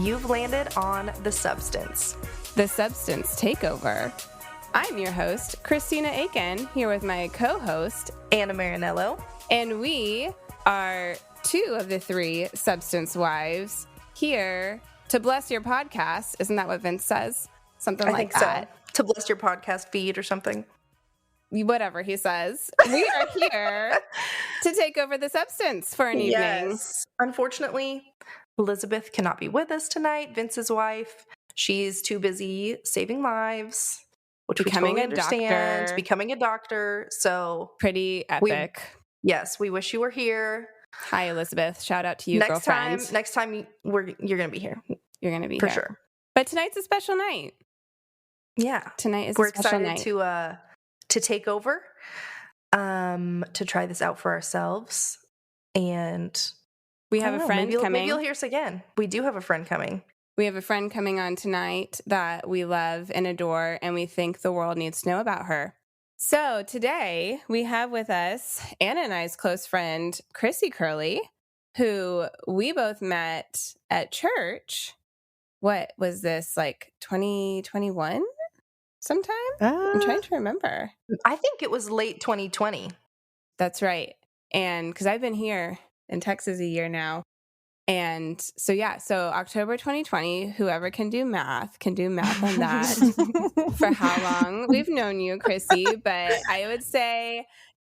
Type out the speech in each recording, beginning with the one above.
you've landed on The Substance. The Substance Takeover. I'm your host, Christina Akin, here with my co-host, Anna Marinello. And we are two of the three Substance Wives here to bless your podcast. Isn't that what Vince says? Something I like think that. So. To bless your podcast feed or something. Whatever he says. We are here to take over the substance for an evening. Unfortunately, Elizabeth cannot be with us tonight, Vince's wife. She's too busy saving lives, which Becoming we a totally understand. doctor. Becoming a doctor. So pretty epic. Yes, we wish you were here. Hi, Elizabeth. Shout out to you, girlfriend. Next time you're going to be here. You're going to be for here. sure. But tonight's a special night. Yeah. Tonight is We're a special night. excited to take over, to try this out for ourselves. And we have a friend coming. Maybe you'll hear us again. We do have a friend coming. We have a friend coming on tonight that we love and adore, and we think the world needs to know about her. So today we have with us Anna and I's close friend, Crissi Curly, who we both met at church. What was this, like 2021 sometime? I'm trying to remember. I think it was late 2020. That's right. And because I've been here in Texas a year now. And so, October 2020, whoever can do math on that for how long we've known you, Crissi. But I would say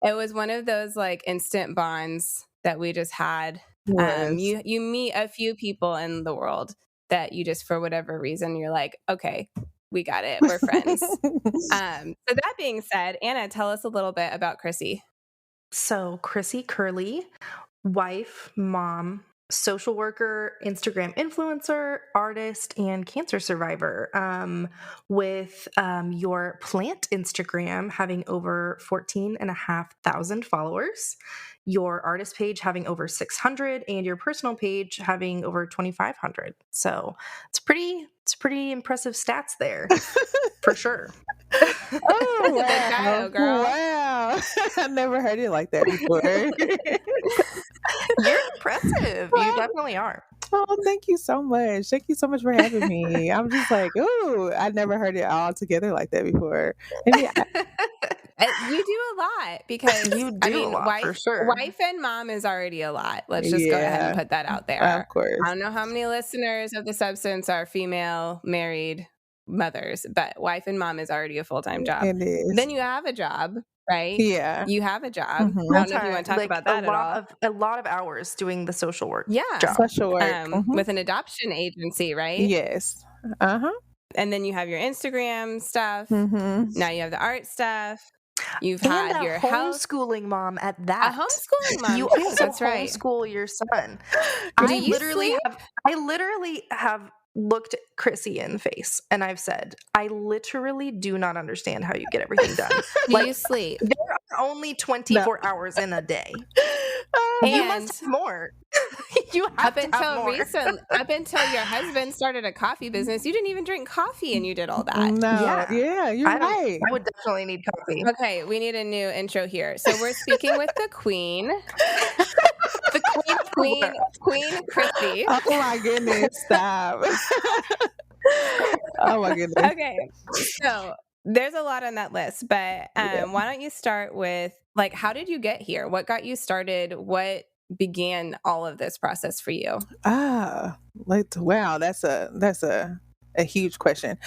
it was one of those like instant bonds that we just had. Yes. You meet a few people in the world that you just, for whatever reason, you're like, okay, we got it. We're friends. So that being said, Anna, tell us a little bit about Crissi. So Crissi Curly, wife, mom, social worker, Instagram influencer, artist, and cancer survivor, with your plant Instagram having over 14,500 followers, your artist page having over 600, and your personal page having over 2,500. So it's pretty impressive stats there, for sure. Oh, wow, girl. Wow. I've never heard it like that before. You're impressive. You definitely are. Oh, thank you so much. Thank you so much for having me. I'm just like, ooh, I never heard it all together like that before. You do a lot because for sure. Wife and mom is already a lot. Let's just go ahead and put that out there. Of course. I don't know how many listeners of The Substance are female, married mothers, but wife and mom is already a full-time job. It is. Then you have a job, right? Yeah. You have a job. Mm-hmm. I don't know if you want to talk about that at all. A lot of hours doing the social work job. Social work. With an adoption agency, right? Yes. Uh-huh. And then you have your Instagram stuff. Mm-hmm. Now you have the art stuff. You've and had your homeschooling mom at that. A homeschooling mom. You too. also That's right. homeschool your son. Do you sleep? I literally have looked at Crissi in the face and I've said, I literally do not understand how you get everything done. Do you sleep? There are only 24 hours in a day. And you must have more. You have up until your husband started a coffee business, you didn't even drink coffee and you did all that. No. Yeah, you're right. I would definitely need coffee. Okay, we need a new intro here. So we're speaking with the queen. The Queen Crissi. Oh my goodness, stop. Oh my goodness. Okay, so there's a lot on that list, but why don't you start with, like, how did you get here? What got you started? What began all of this process for you? Wow, that's a huge question.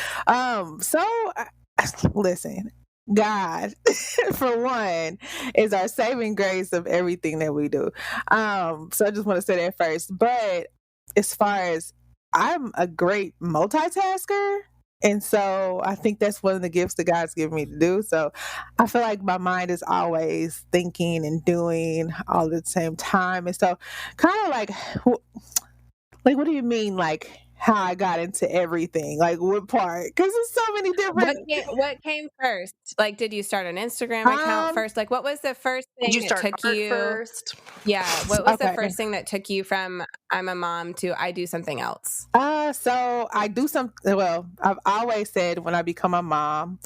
Listen, God, for one, is our saving grace of everything that we do. So I just want to say that first. But as far as, I'm a great multitasker. And so I think that's one of the gifts that God's given me to do. So I feel like my mind is always thinking and doing all at the same time. And so kind of like, what do you mean? Like, how I got into everything, like what part? Because there's so many different. What came first? Like, did you start an Instagram account first? Like, what was the first thing that took you first? Yeah, what was the first thing that took you from I'm a mom to I do something else? So I do something. Well, I've always said when I become a mom,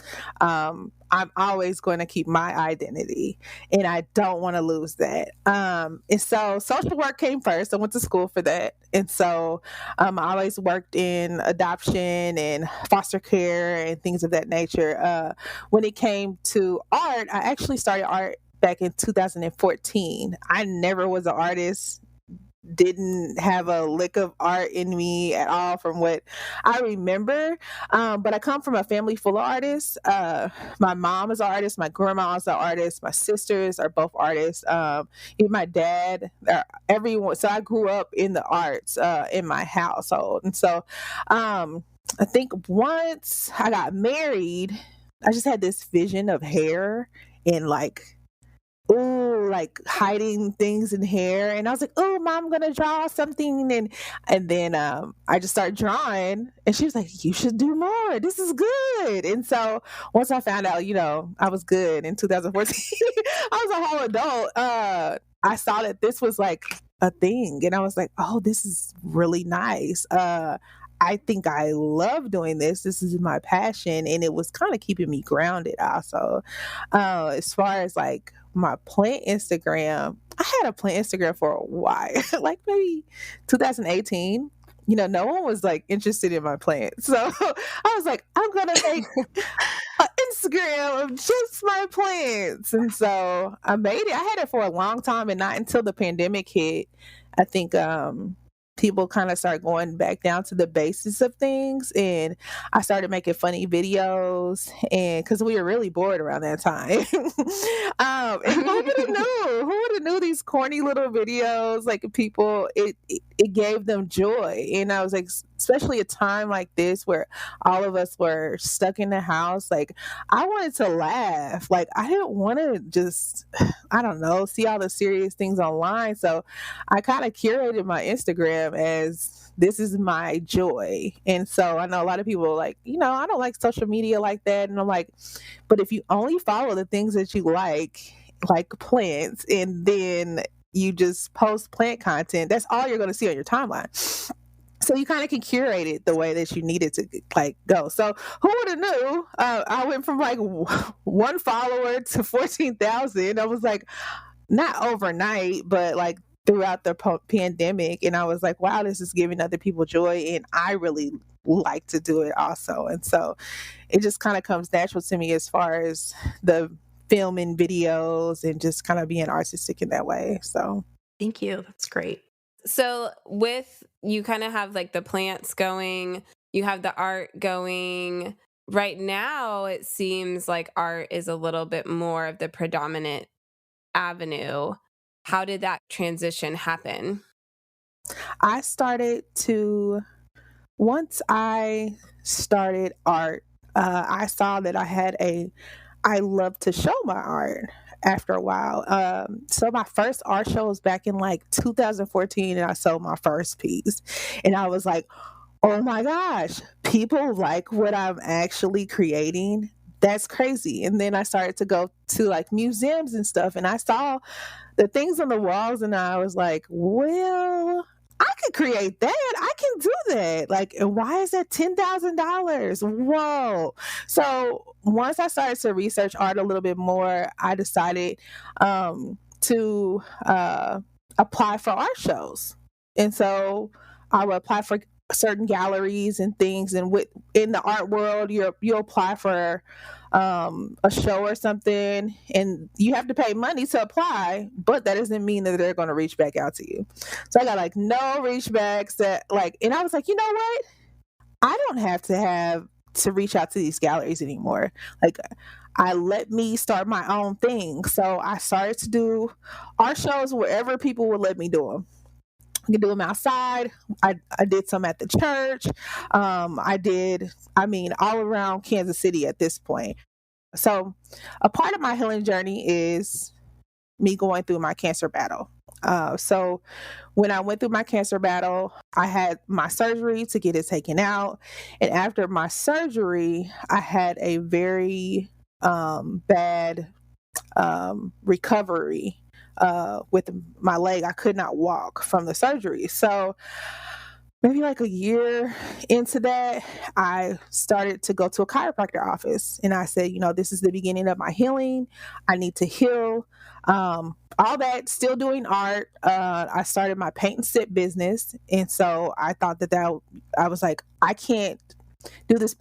I'm always going to keep my identity, and I don't want to lose that. And so social work came first. I went to school for that. And so I always worked in adoption and foster care and things of that nature. When it came to art, I actually started art back in 2014. I never was an artist, didn't have a lick of art in me at all from what I remember. But I come from a family full of artists. My mom is an artist, my grandma is an artist, my sisters are both artists. Even my dad, everyone. So I grew up in the arts in my household. And so I think once I got married, I just had this vision of hair and like, ooh, like hiding things in hair. And I was like, oh, mom, I'm gonna draw something. And then I just started drawing, and she was like, you should do more. This is good. And so once I found out, I was good in 2014, I was a whole adult. I saw that this was like a thing, and I was like, oh, this is really nice. I think I love doing this. This is my passion, and it was kind of keeping me grounded also. As far as like my plant Instagram, I had a plant Instagram for a while, like maybe 2018. No one was like interested in my plant. So I was like, I'm going to make an Instagram of just my plants. And so I made it. I had it for a long time, and not until the pandemic hit, I think people kind of start going back down to the basis of things, and I started making funny videos, and because we were really bored around that time. And who would have knew? Who would have knew these corny little videos? Like people, it gave them joy, and I was like, especially a time like this where all of us were stuck in the house. Like I wanted to laugh. Like I didn't want to just, I don't know, see all the serious things online. So I kind of curated my Instagram as this is my joy. And so I know a lot of people are like, I don't like social media like that. And I'm like, but if you only follow the things that you like plants, and then you just post plant content, that's all you're going to see on your timeline. So you kind of can curate it the way that you need it to like go. So who would have knew? I went from like one follower to 14,000. I was like, not overnight, but like throughout the pandemic. And I was like, wow, this is giving other people joy. And I really like to do it also. And so it just kind of comes natural to me as far as the filming videos and just kind of being artistic in that way. So thank you. That's great. So with you kind of have like the plants going, you have the art going. Right now, it seems like art is a little bit more of the predominant avenue. How did that transition happen? Once I started art, I saw that I love to show my art after a while. So my first art show was back in like 2014, and I sold my first piece. And I was like, oh my gosh, people like what I'm actually creating. That's crazy. And then I started to go to like museums and stuff, and I saw the things on the walls, and I was like, well, I could create that. I can do that. Like, and why is that $10,000? Whoa. So once I started to research art a little bit more, I decided to apply for art shows. And so I would apply for certain galleries and things. And in the art world, you apply for a show or something, and you have to pay money to apply, but that doesn't mean that they're going to reach back out to you. So I got like no reach backs and I was like, you know what? I don't have to reach out to these galleries anymore. Like I let me start my own thing. So I started to do art shows wherever people would let me do them. I can do them outside. I did some at the church. All around Kansas City at this point. So a part of my healing journey is me going through my cancer battle. So when I went through my cancer battle, I had my surgery to get it taken out. And after my surgery, I had a very bad recovery with my leg. I could not walk from the surgery. So maybe like a year into that, I started to go to a chiropractor office, and I said, this is the beginning of my healing. I need to heal. All that, still doing art. I started my paint and sip business, and so I thought I was like, I can't do this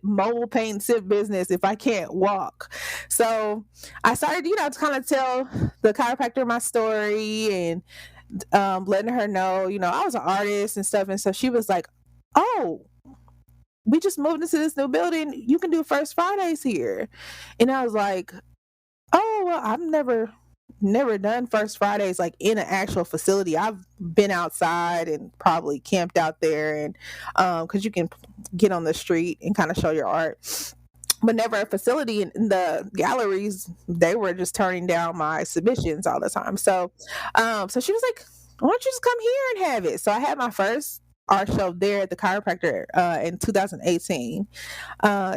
mobile paint and sip business if I can't walk. So I started, to kind of tell the chiropractor my story, and letting her know, I was an artist and stuff. And so she was like, oh, we just moved into this new building. You can do First Fridays here. And I was like, oh, well, I've never done First Fridays like in an actual facility. I've been outside and probably camped out there, and because you can get on the street and kind of show your art, but never a facility. In the galleries, they were just turning down my submissions all the time. So she was like, why don't you just come here and have it? So I had my first art show there at the chiropractor in 2018.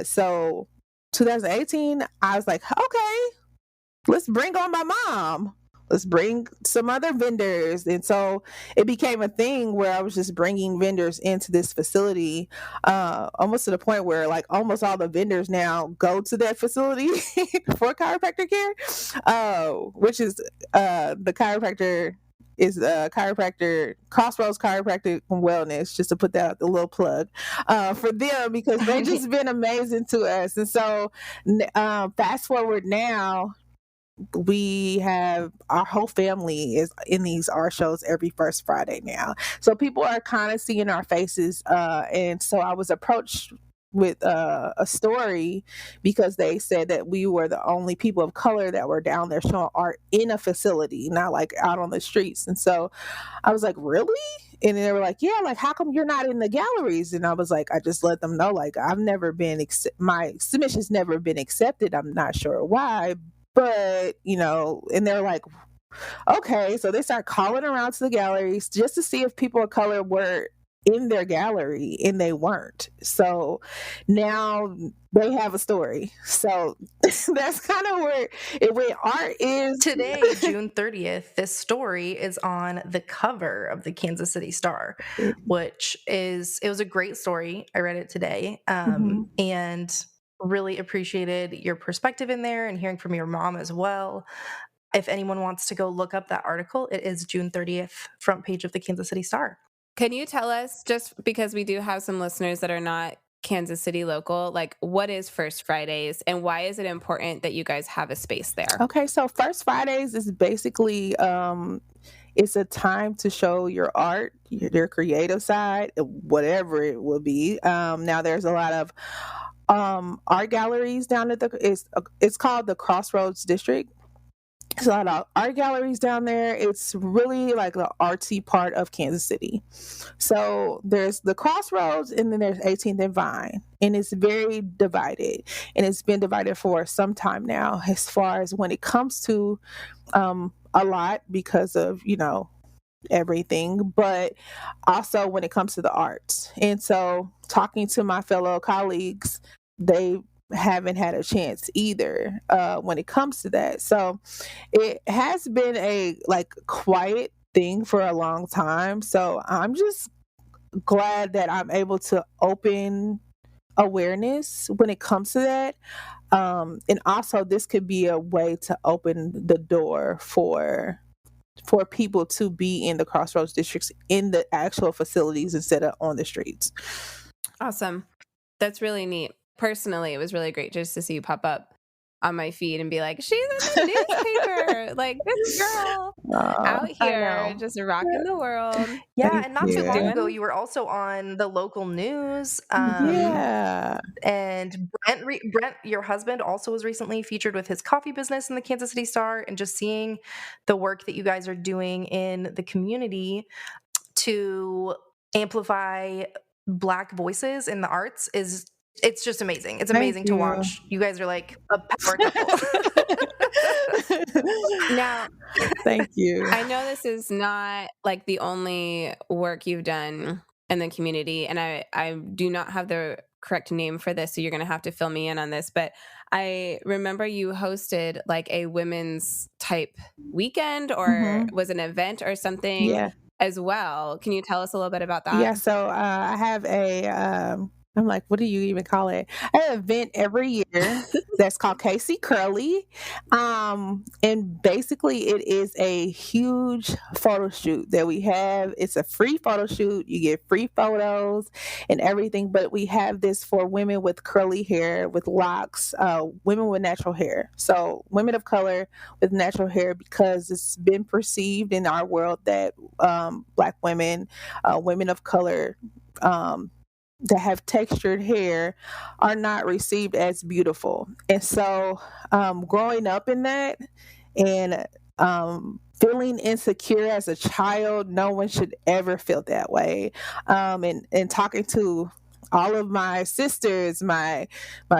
So 2018, I was like, okay, let's bring on my mom. Let's bring some other vendors. And so it became a thing where I was just bringing vendors into this facility, almost to the point where like almost all the vendors now go to that facility for chiropractor care, which is the chiropractor is chiropractor, Crossroads Chiropractic and Wellness, just to put that out, the little plug for them, because they just been amazing to us. And so fast forward now, we have our whole family is in these art shows every first Friday now. So people are kind of seeing our faces. And so I was approached with a story because they said that we were the only people of color that were down there showing art in a facility, not like out on the streets. And so I was like, really? And they were like, yeah, like, how come you're not in the galleries? And I was like, I just let them know, like, I've never been, my submission's never been accepted. I'm not sure why, but, and they're like, okay. So they start calling around to the galleries just to see if people of color were in their gallery, and they weren't. So now they have a story. So that's kind of where it went. Art is today, June 30th. This story is on the cover of the Kansas City Star, which it was a great story. I read it today, and really appreciated your perspective in there and hearing from your mom as well. If anyone wants to go look up that article, it is June 30th, front page of the Kansas City Star. Can you tell us, just because we do have some listeners that are not Kansas City local, like what is First Fridays and why is it important that you guys have a space there? Okay, so First Fridays is basically it's a time to show your art, your creative side, whatever it will be. Now there's a lot of art galleries down at it's called the Crossroads District. There's a lot of art galleries down there. It's really like the artsy part of Kansas City. So there's the Crossroads, and then there's 18th and Vine, and it's very divided, and it's been divided for some time now as far as when it comes to a lot because of everything, but also when it comes to the arts. And so talking to my fellow colleagues, they haven't had a chance either when it comes to that. So it has been a quiet thing for a long time. So I'm just glad that I'm able to open awareness when it comes to that. And also this could be a way to open the door for people to be in the Crossroads districts in the actual facilities instead of on the streets. Awesome. That's really neat. Personally, it was really great just to see you pop up on my feed and be like, she's in the newspaper. Like, this girl out here just rocking the world. Yeah, and not too long ago, you were also on the local news. Yeah. And Brent, your husband, also was recently featured with his coffee business in the Kansas City Star, and just seeing the work that you guys are doing in the community to amplify Black voices in the arts it's just amazing. It's amazing to watch. You guys are like a power couple. Now, thank you. I know this is not like the only work you've done in the community, and I do not have the correct name for this, so you're going to have to fill me in on this. But I remember you hosted like a women's type weekend or was an event or something as well. Can you tell us a little bit about that? Yeah, so I have I'm like, what do you even call it? I have an event every year that's called Crissi Curly. And basically, it is a huge photo shoot that we have. It's a free photo shoot. You get free photos and everything, but we have this for women with curly hair, with locks, women with natural hair. So, women of color with natural hair, because it's been perceived in our world that Black women, women of color, that have textured hair are not received as beautiful. And so, growing up in that and feeling insecure as a child, no one should ever feel that way. And talking to all of my sisters, my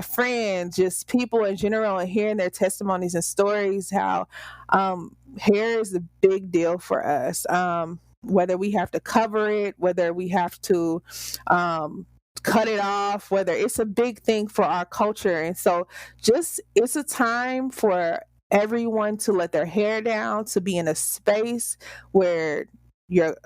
friends, just people in general, and hearing their testimonies and stories, how hair is a big deal for us. Whether we have to cover it, whether we have to cut it off, whether it's a big thing for our culture. And so just it's a time for everyone to let their hair down, to be in a space where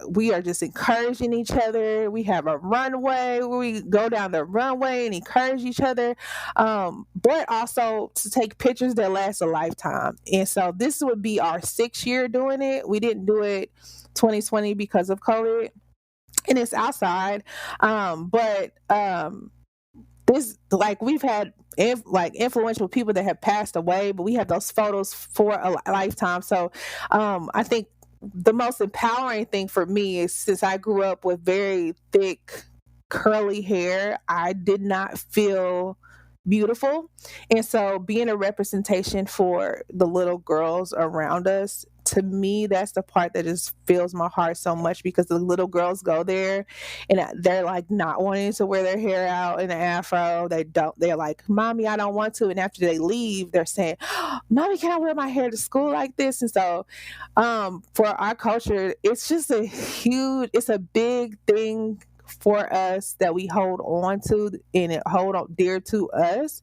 we are just encouraging each other. We have a runway where we go down the runway and encourage each other, but also to take pictures that last a lifetime. And so this would be our 6th year doing it. We didn't do it 2020 because of COVID, and it's outside. But this, like, we've had influential people that have passed away, but we have those photos for a lifetime. So I think the most empowering thing for me is, since I grew up with very thick curly hair, I did not feel beautiful. And so being a representation for the little girls around us, to me, that's the part that just fills my heart so much, because the little girls go there and they're like not wanting to wear their hair out in an afro. They're like, Mommy, I don't want to. And after they leave, they're saying, Mommy, can I wear my hair to school like this? And so for our culture, it's just it's a big thing for us that we hold on to and it hold on dear to us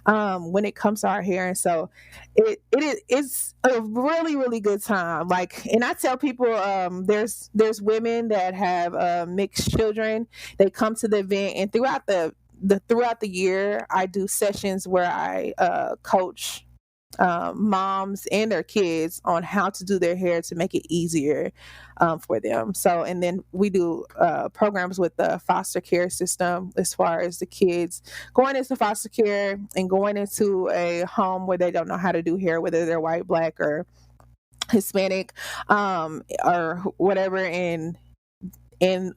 when it comes to our hair. And so it's a really, really good time. Like, and I tell people, there's women that have mixed children. They come to the event, and throughout the year, I do sessions where I coach moms and their kids on how to do their hair to make it easier for them. So, and then we do programs with the foster care system, as far as the kids going into foster care and going into a home where they don't know how to do hair, whether they're white, Black, or Hispanic, or whatever. And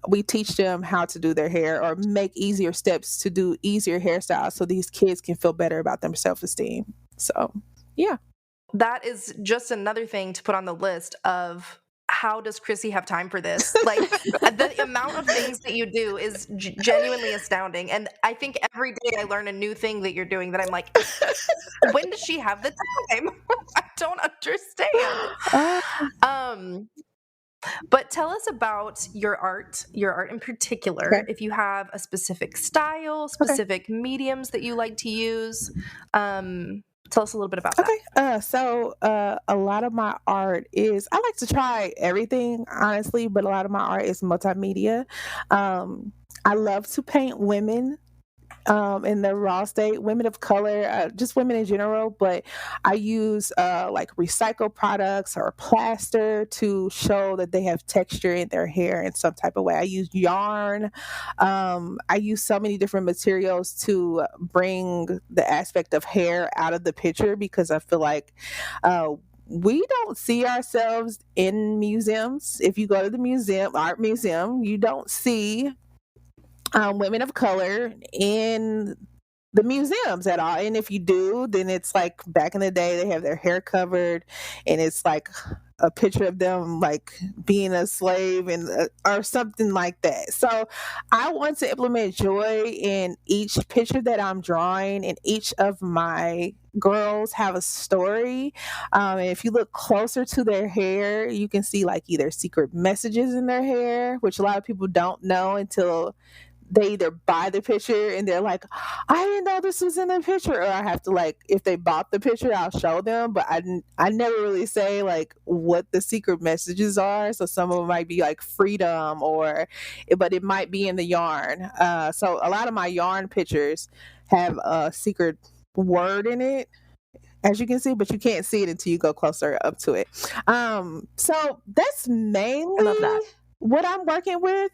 we teach them how to do their hair, or make easier steps to do easier hairstyles, so these kids can feel better about their self-esteem. So, yeah. That is just another thing to put on the list of, how does Crissi have time for this? Like, the amount of things that you do is genuinely astounding. And I think every day I learn a new thing that you're doing that I'm like, when does she have the time? I don't understand. But tell us about your art in particular. Okay. If you have a specific style, specific mediums that you like to use, tell us a little bit about that. So a lot of my art is, I like to try everything, honestly, but a lot of my art is multimedia. I love to paint women in the raw state, women of color, just women in general. But I use like recycled products or plaster to show that they have texture in their hair in some type of way. I use yarn. I use so many different materials to bring the aspect of hair out of the picture, because I feel like we don't see ourselves in museums. If you go to the art museum, you don't see women of color in the museums at all. And if you do, then it's like back in the day, they have their hair covered, and it's like a picture of them like being a slave and or something like that. So I want to implement joy in each picture that I'm drawing, and each of my girls have a story. And if you look closer to their hair, you can see like either secret messages in their hair, which a lot of people don't know until they either buy the picture and they're like, I didn't know this was in the picture, or I have to, like, if they bought the picture, I'll show them, but I never really say like what the secret messages are. So some of them might be like freedom, but it might be in the yarn. So a lot of my yarn pictures have a secret word in it, as you can see, but you can't see it until you go closer up to it. So that's mainly I love that. what I'm working with.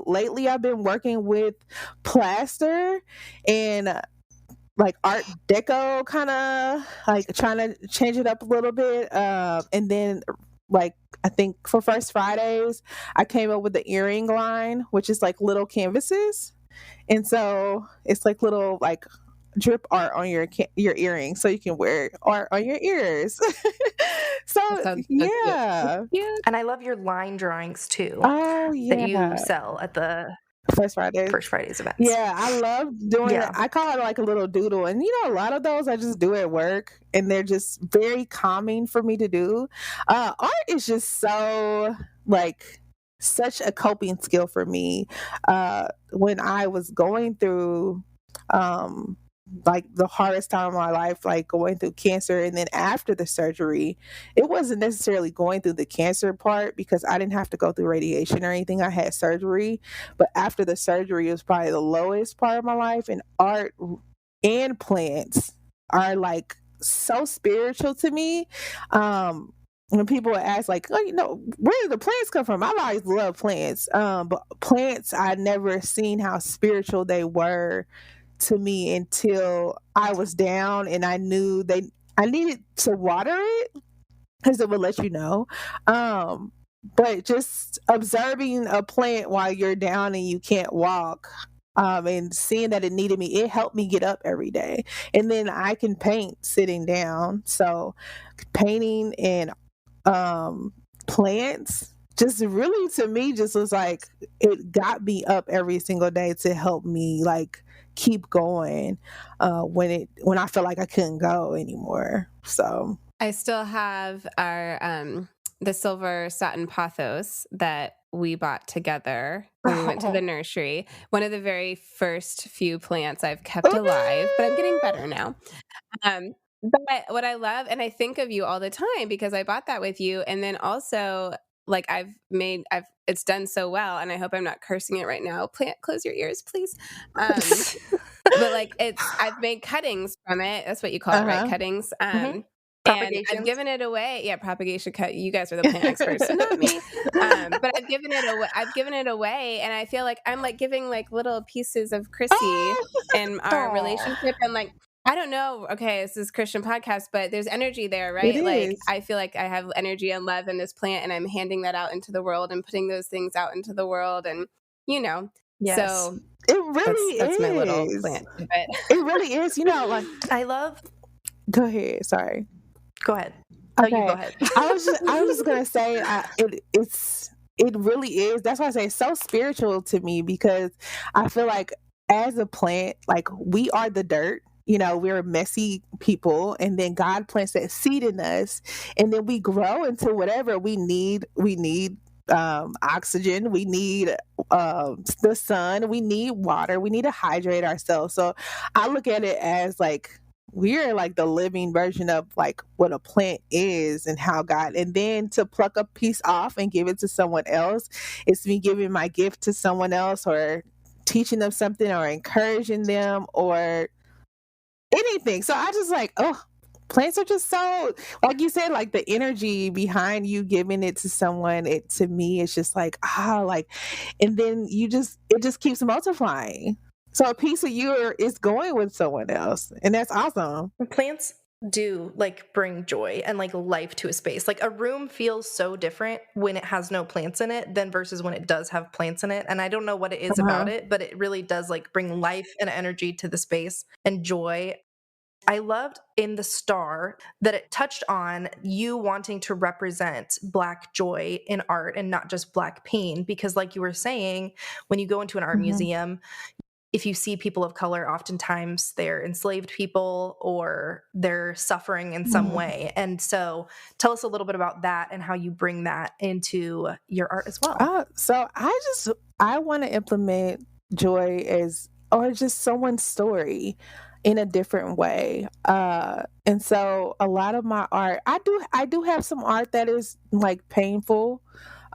Lately I've been working with plaster and like art deco, kind of like trying to change it up a little bit. And then like I think for First Fridays, I came up with the earring line, which is like little canvases. And so it's like little like drip art on your earrings, so you can wear art on your ears. So yeah. Cute. And I love your line drawings too. Oh yeah. That you sell at the First Fridays events. Yeah, I love doing it. I call it like a little doodle. And a lot of those I just do at work, and they're just very calming for me to do. Art is just so like such a coping skill for me. When I was going through like the hardest time of my life, like going through cancer, and then after the surgery, it wasn't necessarily going through the cancer part because I didn't have to go through radiation or anything. I had surgery, but after the surgery, it was probably the lowest part of my life. And art and plants are like so spiritual to me. When people ask like, oh, where did the plants come from? I've always loved plants. But plants, I'd never seen how spiritual they were to me until I was down, and I knew I needed to water it because it would let you know. But just observing a plant while you're down and you can't walk, and seeing that it needed me, it helped me get up every day. And then I can paint sitting down. So painting and plants just really, to me, just was like, it got me up every single day to help me like keep going when I feel like I couldn't go anymore. So I still have our the silver satin pothos that we bought together when we went to the nursery. One of the very first few plants I've kept alive, but I'm getting better now. But what I love, and I think of you all the time because I bought that with you, and then also like it's done so well, and I hope I'm not cursing it right now. Plant, close your ears, please. But like I've made cuttings from it. That's what you call it, right? Cuttings. And I've given it away. Yeah, propagation cut. You guys are the plant experts, so not me. But I've given it away. And I feel like I'm like giving like little pieces of Crissi and our relationship. And like, I don't know. Okay, this is Christian podcast, but there's energy there, right? It like is. I feel like I have energy and love in this plant, and I'm handing that out into the world and putting those things out into the world, and Yes. So it really that's is my little plant. But it really is. Like I love. Go ahead. Sorry. Go ahead. Okay. Oh, you go ahead. I was just gonna say it really is. That's why I say it's so spiritual to me, because I feel like as a plant, like we are the dirt. We're messy people, and then God plants that seed in us, and then we grow into whatever we need. We need oxygen. We need the sun. We need water. We need to hydrate ourselves. So I look at it as like we're like the living version of like what a plant is and how God, and then to pluck a piece off and give it to someone else, it's me giving my gift to someone else, or teaching them something, or encouraging them, or anything. So I just like, plants are just so, like you said, like the energy behind you giving it to someone, to me, it's just like, and then it just keeps multiplying. So a piece of you is going with someone else, and that's awesome. Plants do like bring joy and like life to a space. Like a room feels so different when it has no plants in it than versus when it does have plants in it. And I don't know what it is about it, but it really does like bring life and energy to the space and joy. I loved in the star that it touched on you wanting to represent Black joy in art and not just Black pain, because like you were saying, when you go into an art museum, if you see people of color, oftentimes they're enslaved people or they're suffering in some way. And so tell us a little bit about that and how you bring that into your art as well. So I want to implement joy as, or just someone's story in a different way. And so a lot of my art, I do have some art that is like painful,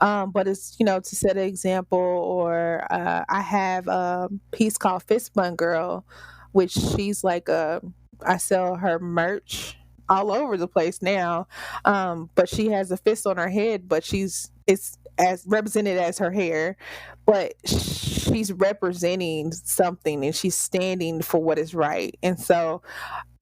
but it's, to set an example. Or I have a piece called Fist Bun Girl, which she's like I sell her merch all over the place now. But she has a fist on her head, but it's as represented as her hair, but she's representing something and she's standing for what is right. And so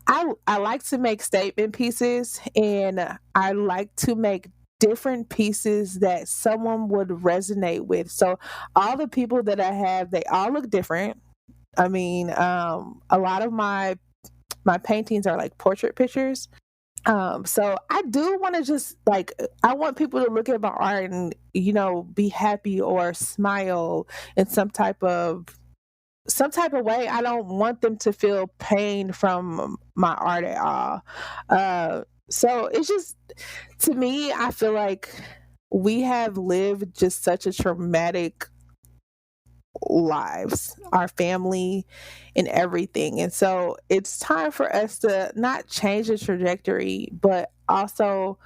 I like to make statement pieces, and I like to make different pieces that someone would resonate with. So all the people that I have, they all look different. I mean, a lot of my paintings are like portrait pictures. So I do want to just like, I want people to look at my art and, be happy or smile in some type of way. I don't want them to feel pain from my art at all. So it's just, to me, I feel like we have lived just such a traumatic lives, our family and everything. And so it's time for us to not change the trajectory, but also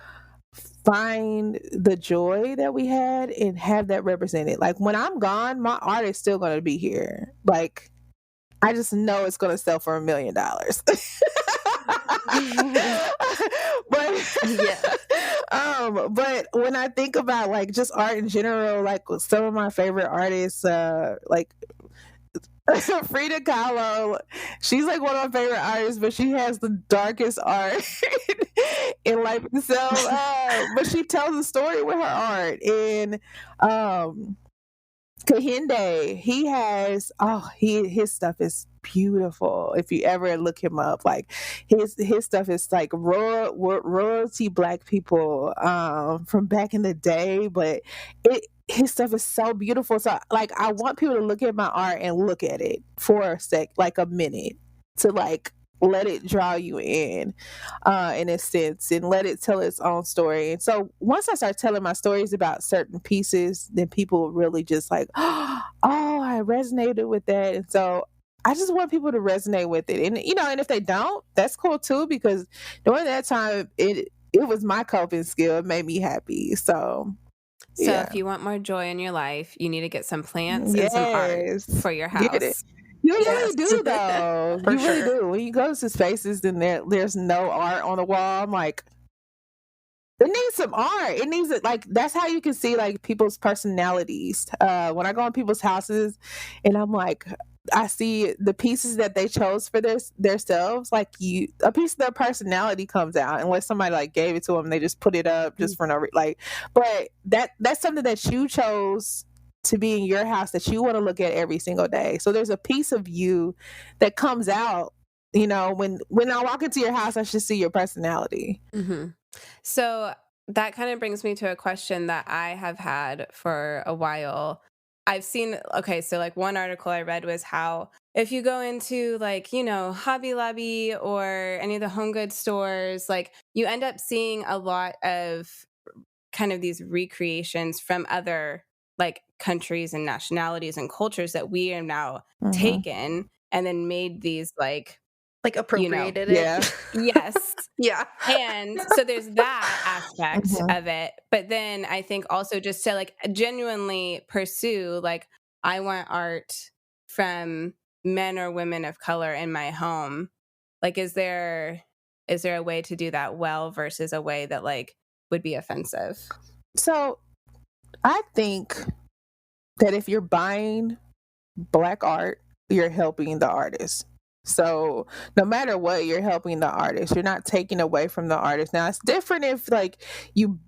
find the joy that we had and have that represented. Like when I'm gone, my art is still going to be here. Like I just know it's going to sell for $1 million. But Yeah. but when I think about like just art in general, like some of my favorite artists, like Frida Kahlo, she's like one of my favorite artists, but she has the darkest art in life itself. But she tells a story with her art. And Kahinde, his stuff is beautiful. If you ever look him up, like his stuff is like royalty black people from back in the day, but his stuff is so beautiful. So like I want people to look at my art and look at it for a sec, like a minute, to like let it draw you in a sense, and let it tell its own story. And so once I start telling my stories about certain pieces, then people really just like, oh, I resonated with that. And so I just want people to resonate with it. And and if they don't, that's cool too, because during that time it was my coping skill. It made me happy. So yeah. if you want more joy in your life, you need to get some plants and some art for your Get it. house. You really do, though. For You really sure. do. When you go to spaces and there's no art on the wall, I'm like, it needs some art. It needs it. Like that's how you can see like people's personalities. When I go in people's houses, and I'm like, I see the pieces that they chose for themselves. Like a piece of their personality comes out, unless somebody like gave it to them. They just put it up just for no like. But that's something that you chose to be in your house that you want to look at every single day. So there's a piece of you that comes out. When I walk into your house, I should see your personality. Mm-hmm. So that kind of brings me to a question that I have had for a while. I've seen, so like one article I read was how if you go into like, Hobby Lobby or any of the home goods stores, like you end up seeing a lot of kind of these recreations from other like countries and nationalities and cultures that we have now taken and then made these like appropriated Yeah. it. Yes. Yeah. And so there's that aspect of it. But then I think also just to like genuinely pursue, like, I want art from men or women of color in my home. Like, is there a way to do that well versus a way that like would be offensive? So I think that if you're buying Black art, you're helping the artist. So no matter what, you're helping the artist. You're not taking away from the artist. Now it's different if like you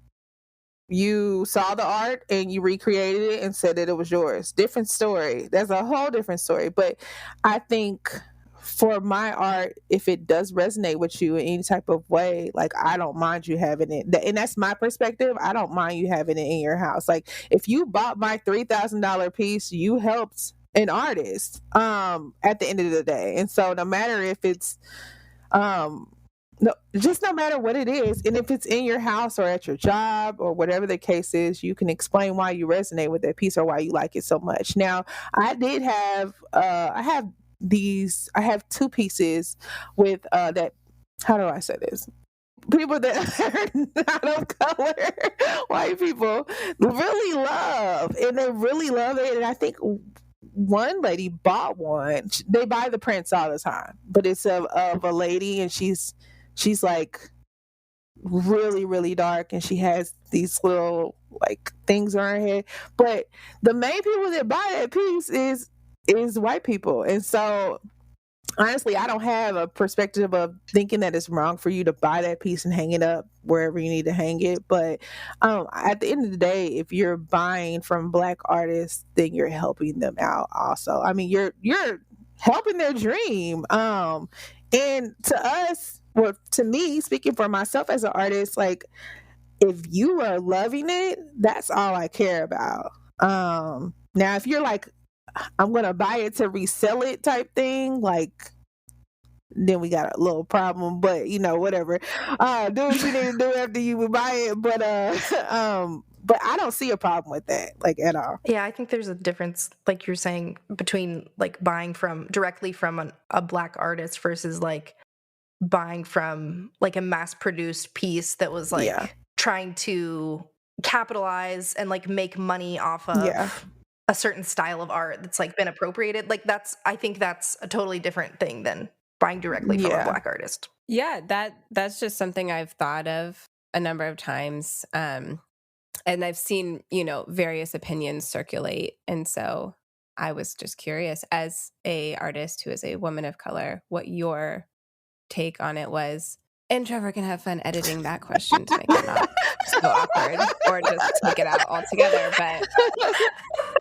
saw the art and you recreated it and said that it was yours. Different story. That's a whole different story. But I think for my art, if it does resonate with you in any type of way, like I don't mind you having it. And that's my perspective. I don't mind you having it in your house. Like if you bought my $3,000 piece, you helped an artist at the end of the day. And so no matter if it's No, just no matter what it is. And if it's in your house or at your job or whatever the case is, you can explain why you resonate with that piece or why you like it so much. Now, I did have I have two pieces with that, how do I say this? People that are not of color, white people, really love, and they really love it. And I think one lady bought one. They buy the prints all the time, but it's of a lady, and she's like really, really dark, and she has these little like things on her head. But the main people that buy that piece is white people, and so honestly, I don't have a perspective of thinking that it's wrong for you to buy that piece and hang it up wherever you need to hang it. But at the end of the day, if you're buying from Black artists, then you're helping them out also. I mean, you're helping their dream. And to us, well, to me, speaking for myself as an artist, like if you are loving it, that's all I care about. Now, if you're like, I'm gonna buy it to resell it type thing, like then we got a little problem. But whatever. Do what you need to do after you buy it. But but I don't see a problem with that, like, at all. Yeah, I think there's a difference, like you're saying, between like buying directly from a Black artist versus like buying from like a mass-produced piece that was like trying to capitalize and like make money off of a certain style of art that's like been appropriated. Like I think that's a totally different thing than buying directly from a Black artist. Yeah, that's just something I've thought of a number of times. And I've seen, various opinions circulate. And so I was just curious, as a artist who is a woman of color, what your take on it was. And Trevor can have fun editing that question to make it not so awkward, or just take it out altogether. But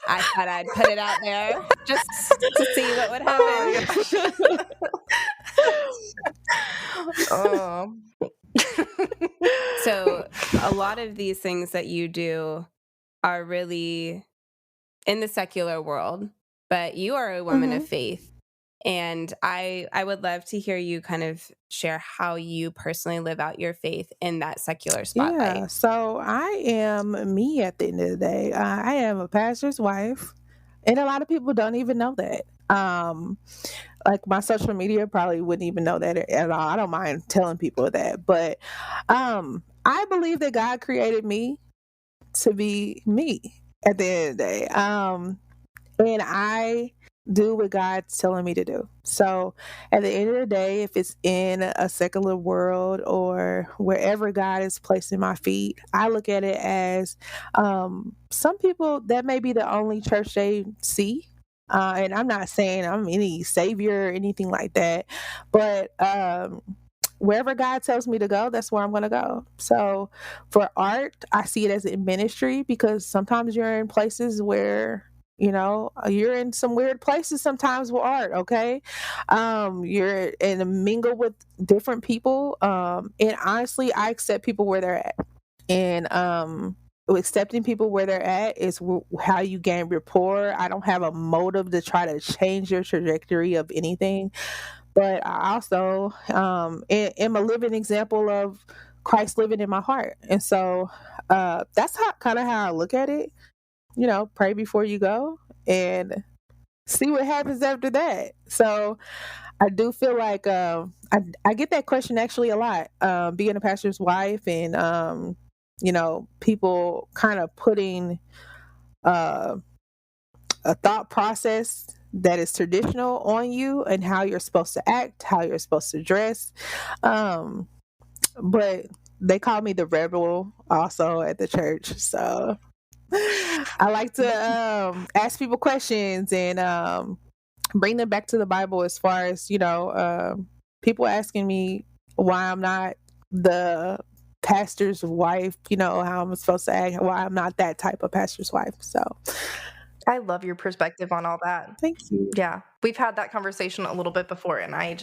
I thought I'd put it out there just to see what would happen. So a lot of these things that you do are really in the secular world, but you are a woman of faith. And I would love to hear you kind of share how you personally live out your faith in that secular spotlight. Yeah, so I am me at the end of the day. I am a pastor's wife, and a lot of people don't even know that. Like my social media probably wouldn't even know that at all. I don't mind telling people that, but I believe that God created me to be me at the end of the day. And I do what God's telling me to do. So at the end of the day, if it's in a secular world or wherever God is placing my feet, I look at it as some people, that may be the only church they see. And I'm not saying I'm any savior or anything like that, but wherever God tells me to go, that's where I'm going to go. So for art, I see it as a ministry, because sometimes you're in places where you're in some weird places sometimes with art, okay? You're in a mingle with different people. And honestly, I accept people where they're at. And accepting people where they're at is how you gain rapport. I don't have a motive to try to change your trajectory of anything. But I also am a living example of Christ living in my heart. And so that's kind of how I look at it. Pray before you go and see what happens after that. So I do feel like I get that question actually a lot, being a pastor's wife, and people kind of putting a thought process that is traditional on you and how you're supposed to act, how you're supposed to dress. But they call me the rebel also at the church. So I like to ask people questions and bring them back to the Bible, as far as, people asking me why I'm not the pastor's wife, how I'm supposed to act, why I'm not that type of pastor's wife. So I love your perspective on all that. Thank you. Yeah, we've had that conversation a little bit before, and I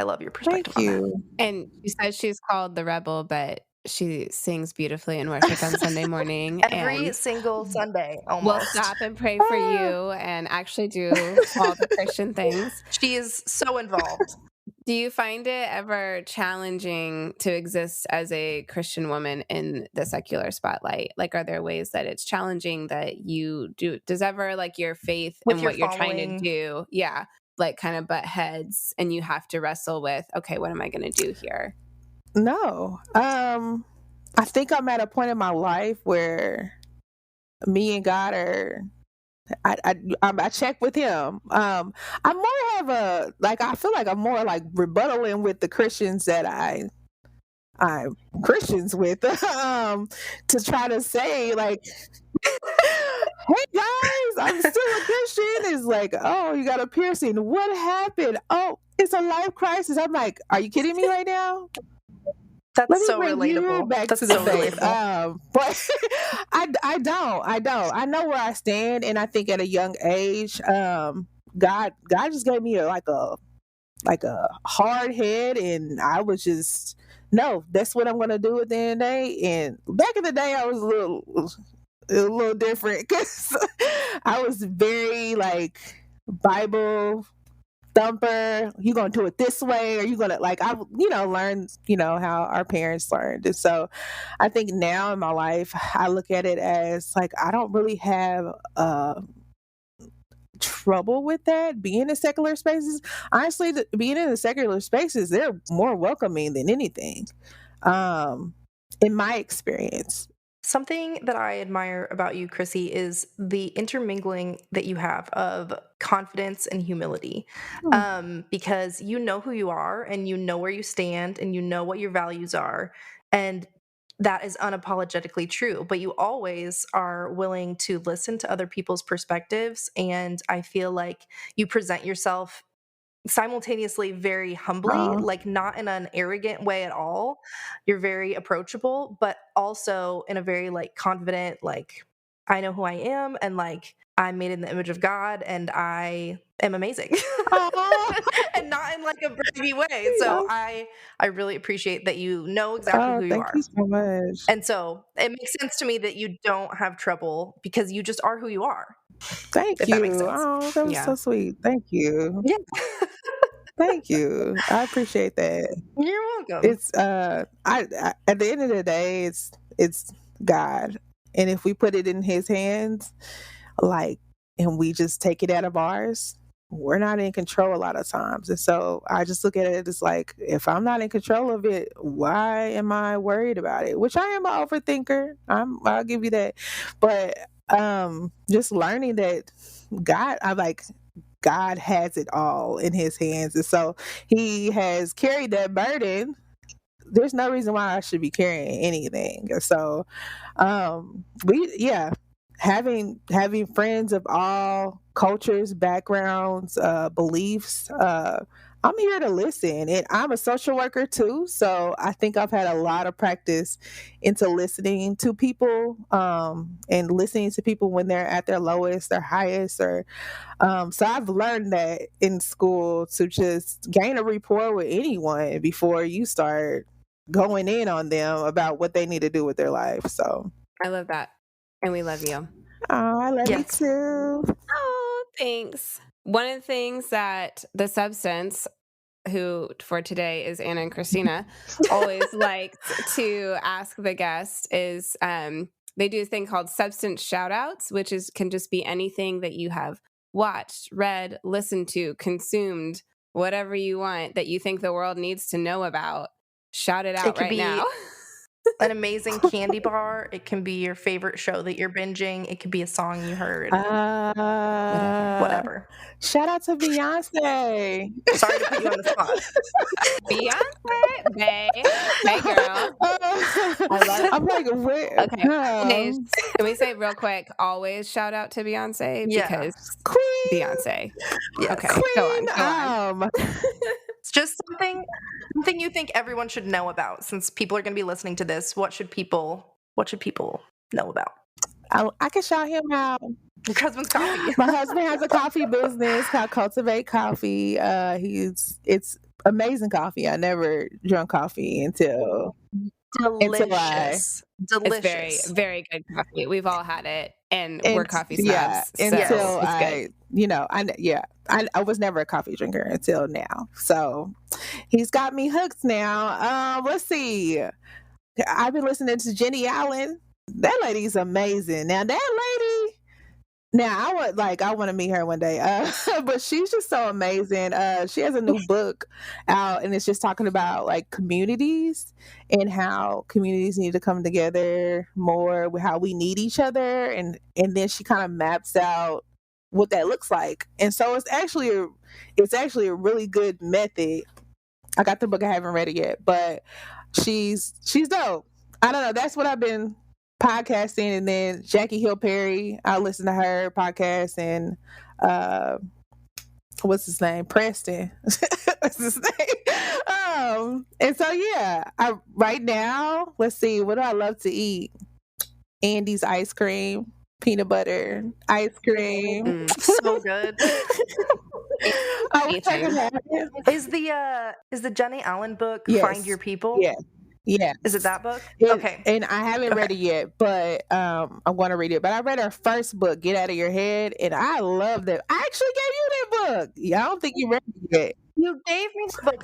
love your perspective on that. And she says she's called the rebel, but she sings beautifully in worship on Sunday morning. Every single Sunday, almost. We'll stop and pray for you and actually do all the Christian things. She is so involved. Do you find it ever challenging to exist as a Christian woman in the secular spotlight? Like, are there ways that it's challenging that you do? Does ever like your faith With and your what you're trying to following. do, yeah, like kind of butt heads and you have to wrestle with, okay, what am I going to do here? No. I think I'm at a point in my life where me and God are. I check with him. I more have a like. I feel like I'm more like rebuttaling with the Christians that I'm Christians with, to try to say like, hey guys, I'm still a Christian. Is like, oh, you got a piercing. What happened? Oh, it's a life crisis. I'm like, are you kidding me right now? Let That's me so bring you relatable. back That's to the so faith. relatable. But I don't. I know where I stand, and I think at a young age, God just gave me a hard head, and I was just no. That's what I'm gonna do at the end of the day. And back in the day, I was a little different because I was very like Bible thumper. You gonna do it this way, or you gonna like I learn how our parents learned. And so I think now in my life I look at it as like I don't really have trouble with that being in secular spaces. Honestly, being in the secular spaces, they're more welcoming than anything, in my experience. Something that I admire about you, Crissi, is the intermingling that you have of confidence and humility. Hmm. Because you know who you are and you know where you stand and you know what your values are. And that is unapologetically true. But you always are willing to listen to other people's perspectives. And I feel like you present yourself simultaneously very humbly, Oh, like not in an arrogant way at all. You're very approachable, but also in a very like confident, like I know who I am and like I'm made in the image of God and I am amazing. oh, And not in like a braggy way. So yeah. I really appreciate that you know exactly Oh, who you thank you are. so much. And so it makes sense to me that you don't have trouble because you just are who you are, Thank if that makes you. sense. Oh, that was Yeah. so sweet. Thank you. Yeah. Thank you. I appreciate that. You're welcome. It's I at the end of the day, it's God, and if we put it in His hands, like, and we just take it out of ours, we're not in control a lot of times. And so I just look at it as like, if I'm not in control of it, why am I worried about it? Which I am an overthinker. I'll give you that, but just learning that I like. God has it all in his hands. And so he has carried that burden. There's no reason why I should be carrying anything. And so having friends of all cultures, backgrounds, beliefs, I'm here to listen. And I'm a social worker too, so I think I've had a lot of practice into listening to people, and listening to people when they're at their lowest, their highest, or so I've learned that in school to just gain a rapport with anyone before you start going in on them about what they need to do with their life. So, I love that. And we love you. oh, I love you Yes. too. Oh, thanks. One of the things that the Substance, who for today is Anna and Christina, always likes to ask the guest is they do a thing called Substance Shoutouts, which can just be anything that you have watched, read, listened to, consumed, whatever you want that you think the world needs to know about. Shout it It out could right now. be an amazing candy bar. It can be your favorite show that you're binging. It could be a song you heard. Whatever. Shout out to Beyonce. Sorry to put you on the spot. Beyonce, Bay girl. I love it. I'm like, where? Okay, can we say real quick? Always shout out to Beyonce Yeah. because Queen. Beyonce. Yes. Okay, Queen. go on. It's just something you think everyone should know about. Since people are going to be listening to this, what should people know about? I can shout him out. Your husband's coffee. My husband has a coffee business called Kultivate Coffee. It's amazing coffee. I never drunk coffee until Delicious. It's very, very good coffee. We've all had it, and we're coffee snobs. Yeah, so until it's I good. I was never a coffee drinker until now. So he's got me hooked now. Let's see. I've been listening to Jenny Allen. That lady's amazing. Now that lady, now I want to meet her one day. But she's just so amazing. She has a new book out, and it's just talking about like communities and how communities need to come together more, with how we need each other, and then she kind of maps out what that looks like. And so it's actually a really good method. I got the book, I haven't read it yet, but she's dope. I don't know. That's what I've been podcasting. And then Jackie Hill Perry, I listen to her podcast, and what's his name? Preston. What's his name? And so yeah, right now, let's see, what do I love to eat? Andy's ice cream, peanut butter ice cream. So good. Is the Jenny Allen book Find Your People? Yeah. Is it that book? Okay. And I haven't read it yet, but I want to read it. But I read her first book, Get Out of Your Head, and I love that. I actually gave you that book. Yeah, I don't think you read it yet. You gave me the book.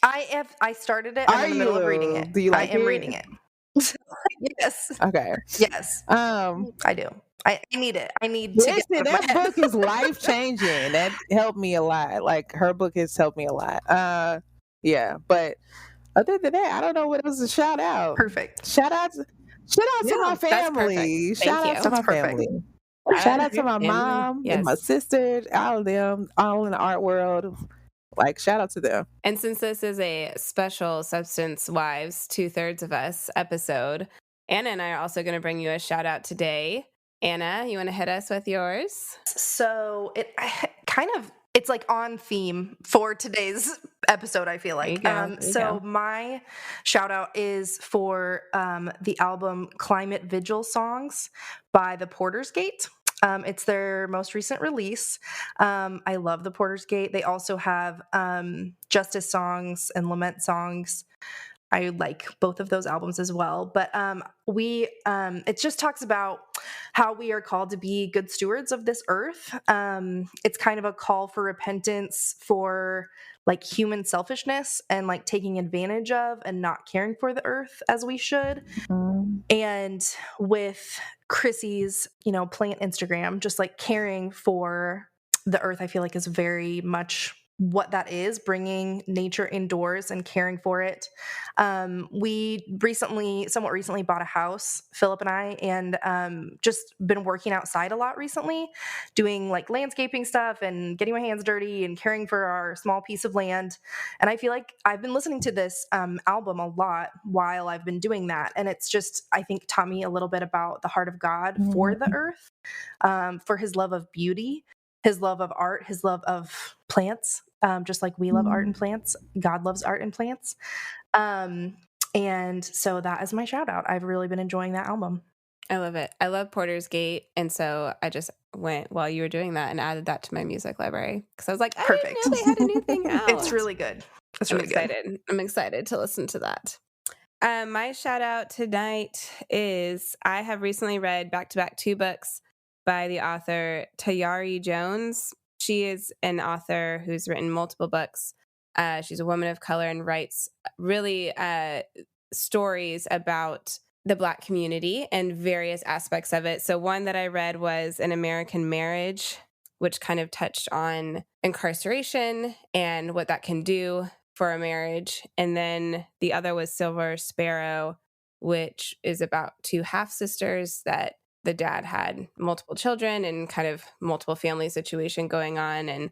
I started it. I'm in the middle of reading it. Do you like I am reading it. Yes. Okay. Yes. I do. I need it. I need to listen, that book is life changing. That helped me a lot. Like, her book has helped me a lot. Yeah, but other than that, I don't know what else to shout out. Perfect. Shout out to my family. Shout out to my family. Shout out to my mom and my sisters, all of them, all in the art world. Like, shout out to them. And since this is a special Substance Wives 2/3 of Us episode, Anna and I are also going to bring you a shout out today. Anna, you want to hit us with yours? So it's like on theme for today's episode, I feel like. My shout out is for the album Climate Vigil Songs by the Porter's Gate. It's their most recent release. I love the Porter's Gate. They also have Justice Songs and Lament Songs. I like both of those albums as well. But it just talks about how we are called to be good stewards of this earth. It's kind of a call for repentance for like human selfishness and like taking advantage of and not caring for the earth as we should. And with Crissi's, plant Instagram, just like caring for the earth, I feel like is very much what that is, bringing nature indoors and caring for it. We somewhat recently bought a house, Philip and I, and just been working outside a lot recently, doing like landscaping stuff and getting my hands dirty and caring for our small piece of land. And I feel like I've been listening to this album a lot while I've been doing that. And it's just, I think, taught me a little bit about the heart of God for the earth, for his love of beauty, his love of art, his love of plants, just like we love art and plants. God loves art and plants. And so that is my shout out. I've really been enjoying that album. I love it. I love Porter's Gate. And so I just went while you were doing that and added that to my music library. Because I was like, perfect. I didn't know they had a new thing out. It's really good. I'm excited. I'm excited to listen to that. My shout out tonight is I have recently read back-to-back 2 books by the author Tayari Jones. She is an author who's written multiple books. She's a woman of color and writes really stories about the Black community and various aspects of it. So one that I read was An American Marriage, which kind of touched on incarceration and what that can do for a marriage. And then the other was Silver Sparrow, which is about 2 half-sisters that the dad had multiple children and kind of multiple family situation going on. And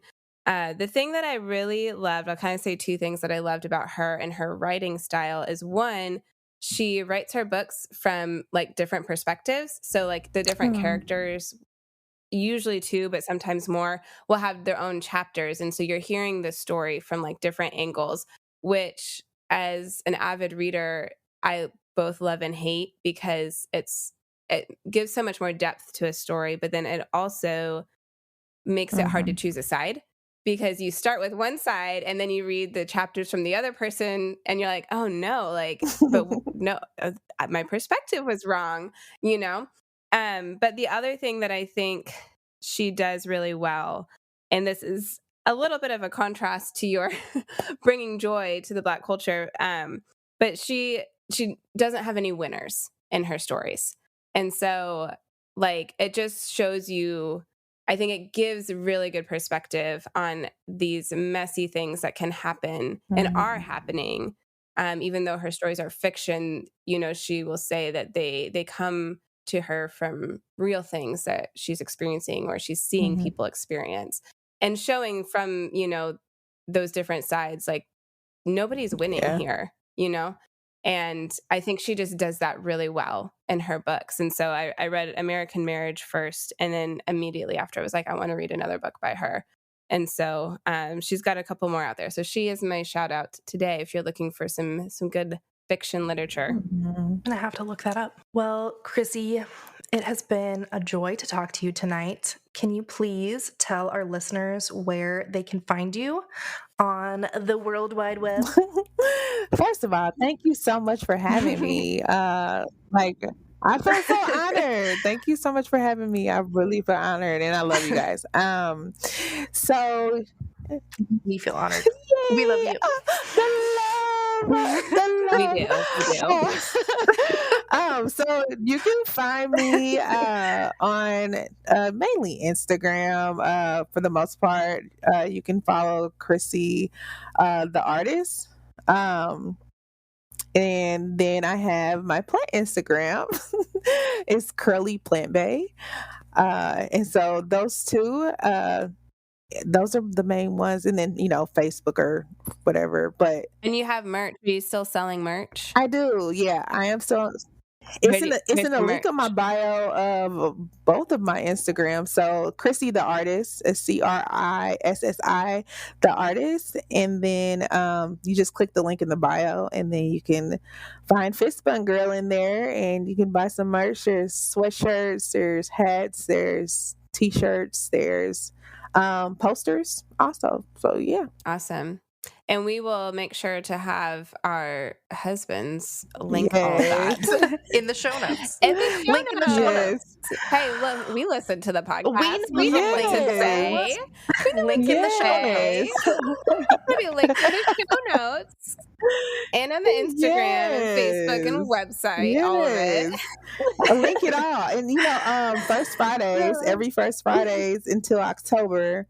the thing that I really loved, I'll kind of say 2 things that I loved about her and her writing style is, one, she writes her books from like different perspectives. So like the different characters, usually 2, but sometimes more, will have their own chapters. And so you're hearing the story from like different angles, which as an avid reader, I both love and hate because it gives so much more depth to a story, but then it also makes it hard to choose a side because you start with one side and then you read the chapters from the other person and you're like, oh no, like, but no, my perspective was wrong, But the other thing that I think she does really well, and this is a little bit of a contrast to your bringing joy to the Black culture, but she doesn't have any winners in her stories. And so, like, it just shows you, I think it gives a really good perspective on these messy things that can happen and are happening. Even though her stories are fiction, she will say that they come to her from real things that she's experiencing or she's seeing people experience, and showing from, those different sides, like, nobody's winning here, And I think she just does that really well in her books. And so I read American Marriage first, and then immediately after I was like, I want to read another book by her. And so she's got a couple more out there. So she is my shout out today if you're looking for some good fiction literature. I'm gonna have to look that up. Well, Crissi, it has been a joy to talk to you tonight. Can you please tell our listeners where they can find you on the World Wide Web? First of all, thank you so much for having me. I feel so honored. Thank you so much for having me. I really feel honored, and I love you guys. So We feel honored. We love you. The love. We do. So you can find me on mainly Instagram for the most part. You can follow Crissi, the artist. And then I have my plant Instagram. It's Curly Plant Bay. And so those two, those are the main ones. And then, Facebook or whatever. And you have merch. Are you still selling merch? I do. Yeah, I am still. It's in the link of my bio of both of my Instagrams. So Crissi the artist is CRISSI the artist, and then you just click the link in the bio, and then you can find Fist Bun Girl in there, and you can buy some merch. There's sweatshirts, there's hats, there's t-shirts, there's posters also. So yeah, awesome. And we will make sure to have our husbands link all of that in the show notes. Link in the show notes. Hey, look, we listen to the podcast. We know what to say. Link in the show notes. Maybe link in the show notes. And on the Instagram and Facebook and website, all of it. Link it all. And first Fridays, every first Fridays until October,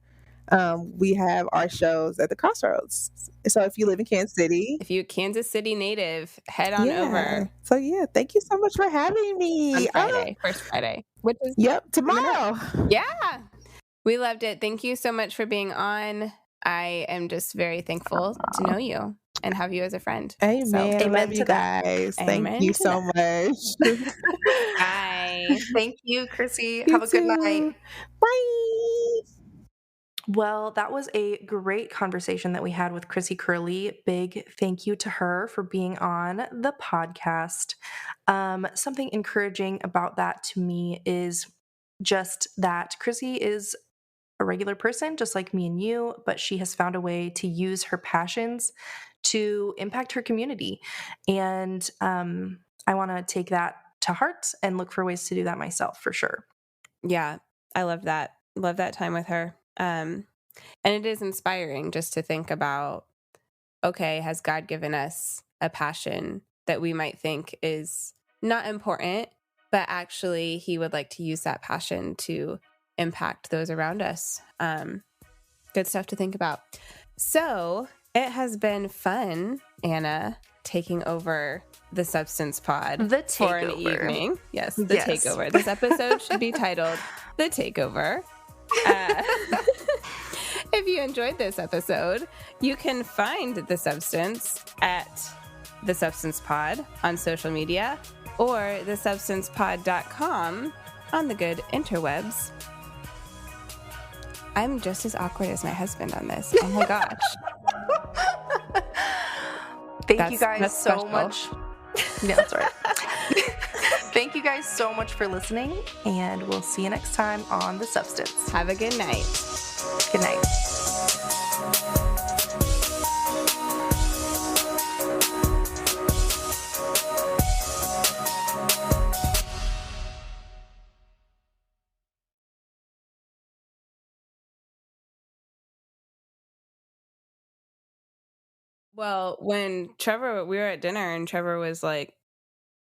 we have our shows at the Crossroads. So if you live in Kansas City, if you're a Kansas City native, head on over. So yeah, thank you so much for having me on Friday, first Friday, which is tomorrow. Yeah, we loved it. Thank you so much for being on. I am just very thankful to know you and have you as a friend. Amen. So, I love you guys. Thank you so much. Bye. Thank you, Crissi. Have a good night. Bye. Well, that was a great conversation that we had with Crissi Curly. Big thank you to her for being on the podcast. Something encouraging about that to me is just that Crissi is a regular person, just like me and you, but she has found a way to use her passions to impact her community. And I want to take that to heart and look for ways to do that myself, for sure. Yeah, I love that. Love that time with her. And it is inspiring just to think about, okay, has God given us a passion that we might think is not important, but actually he would like to use that passion to impact those around us. Good stuff to think about. So it has been fun, Anna, taking over the Substance Pod for an evening. Yes, the takeover. This episode should be titled The Takeover. If you enjoyed this episode, you can find The Substance at The Substance Pod on social media or thesubstancepod.com on the good interwebs. I'm just as awkward as my husband on this. Oh my gosh. Thank you guys so much. Yeah, that's right. Thank you guys so much for listening, and we'll see you next time on The Substance. Have a good night. Good night. Well, when we were at dinner and Trevor was like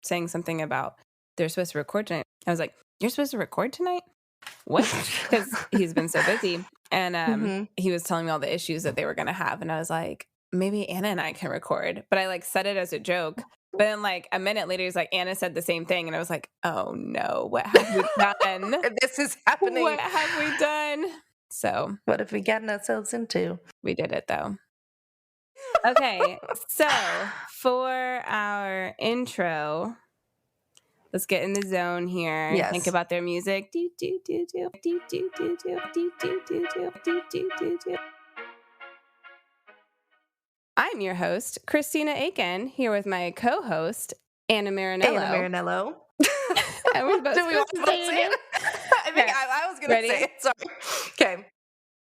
saying something about they're supposed to record tonight. I was like, "You're supposed to record tonight? What?" Because he's been so busy. And he was telling me all the issues that they were going to have. And I was like, maybe Anna and I can record. But I like said it as a joke. But then like a minute later, he's like, Anna said the same thing. And I was like, oh no, what have we done? This is happening. What have we done? So what have we gotten ourselves into? We did it though. Okay, so for our intro, let's get in the zone here. Yes. Think about their music. I'm your host, Christina Akin, here with my co-host, Anna Marinello. Anna Marinello. And we're both Do we want to say it? I think I was going to say it. Sorry. Okay.